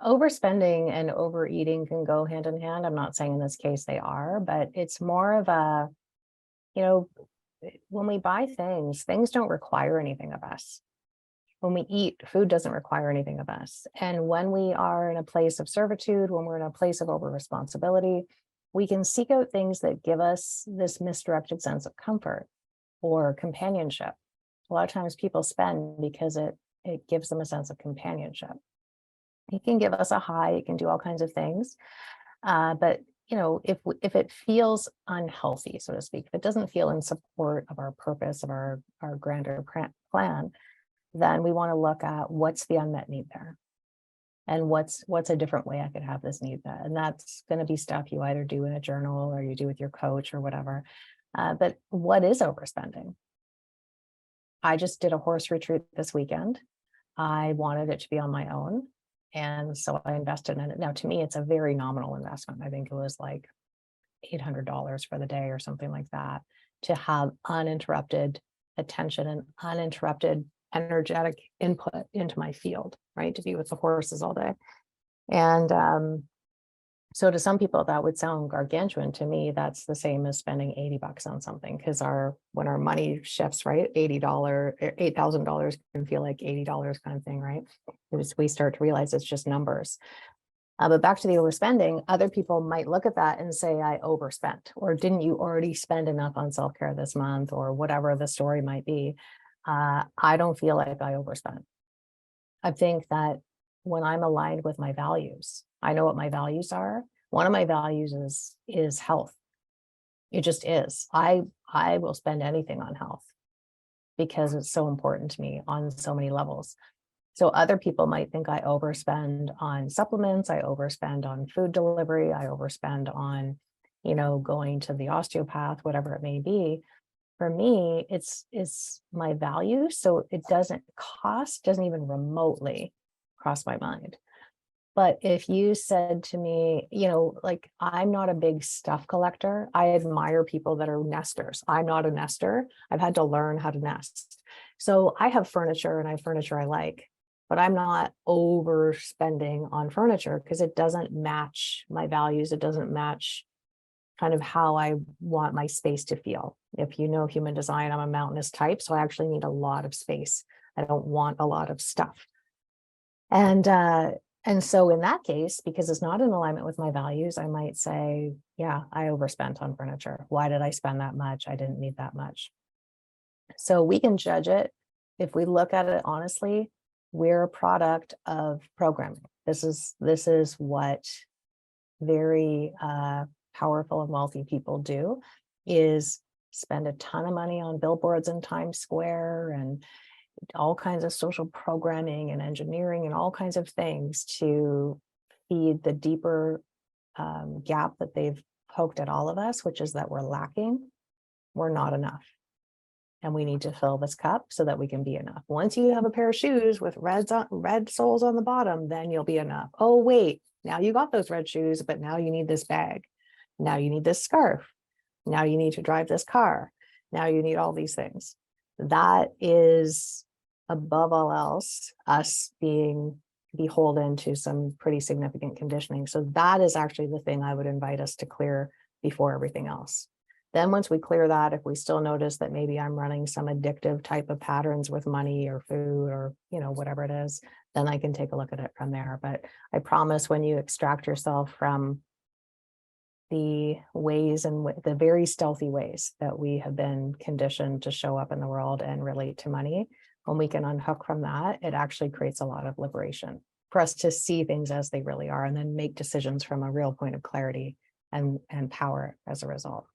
Overspending and overeating can go hand in hand. I'm not saying in this case they are, but it's more of a, you know, when we buy things, things don't require anything of us. When we eat, food doesn't require anything of us. And when we are in a place of servitude, when we're in a place of over responsibility, we can seek out things that give us this misdirected sense of comfort or companionship. A lot of times people spend because it gives them a sense of companionship. It can give us a high, it can do all kinds of things. But if it feels unhealthy, so to speak, if it doesn't feel in support of our purpose, of our grander plan, then we want to look at what's the unmet need there. And what's a different way I could have this need met. And that's going to be stuff you either do in a journal or you do with your coach or whatever. But what is overspending? I just did a horse retreat this weekend. I wanted it to be on my own. And so I invested in it. Now, to me, it's a very nominal investment. I think it was like $800 for the day or something like that, to have uninterrupted attention and uninterrupted energetic input into my field, right? To be with the horses all day. And so to some people that would sound gargantuan. To me, that's the same as spending $80 on something, because when our money shifts, right, $8,000 can feel like $80 kind of thing, right? We start to realize it's just numbers. But back to the overspending, other people might look at that and say, I overspent, or didn't you already spend enough on self-care this month, or whatever the story might be. I don't feel like I overspent. I think that when I'm aligned with my values, I know what my values are. One of my values is health. It just is. I will spend anything on health because it's so important to me on so many levels. So other people might think I overspend on supplements, I overspend on food delivery, I overspend on, going to the osteopath, whatever it may be. For me, it's my value. So it doesn't even remotely cross my mind. But if you said to me, like, I'm not a big stuff collector. I admire people that are nesters. I'm not a nester. I've had to learn how to nest. So I have furniture, and I have furniture I like, but I'm not overspending on furniture because it doesn't match my values. It doesn't match kind of how I want my space to feel. If you know human design, I'm a mountainous type, so I actually need a lot of space. I don't want a lot of stuff. And so in that case, because it's not in alignment with my values, I might say, yeah, I overspent on furniture. Why did I spend that much? I didn't need that much. So we can judge it. If we look at it honestly, we're a product of programming. This is what very powerful and wealthy people do, is spend a ton of money on billboards in Times Square and all kinds of social programming and engineering and all kinds of things to feed the deeper gap that they've poked at all of us, which is that we're lacking. We're not enough. And we need to fill this cup so that we can be enough. Once you have a pair of shoes with red soles on the bottom, then you'll be enough. Oh, wait, now you got those red shoes, but now you need this bag. Now you need this scarf. Now you need to drive this car. Now you need all these things. That is, above all else, us being beholden to some pretty significant conditioning. So that is actually the thing I would invite us to clear before everything else. Then once we clear that, if we still notice that maybe I'm running some addictive type of patterns with money or food or, whatever it is, then I can take a look at it from there. But I promise, when you extract yourself from the ways and the very stealthy ways that we have been conditioned to show up in the world and relate to money, when we can unhook from that, it actually creates a lot of liberation for us to see things as they really are, and then make decisions from a real point of clarity and power as a result.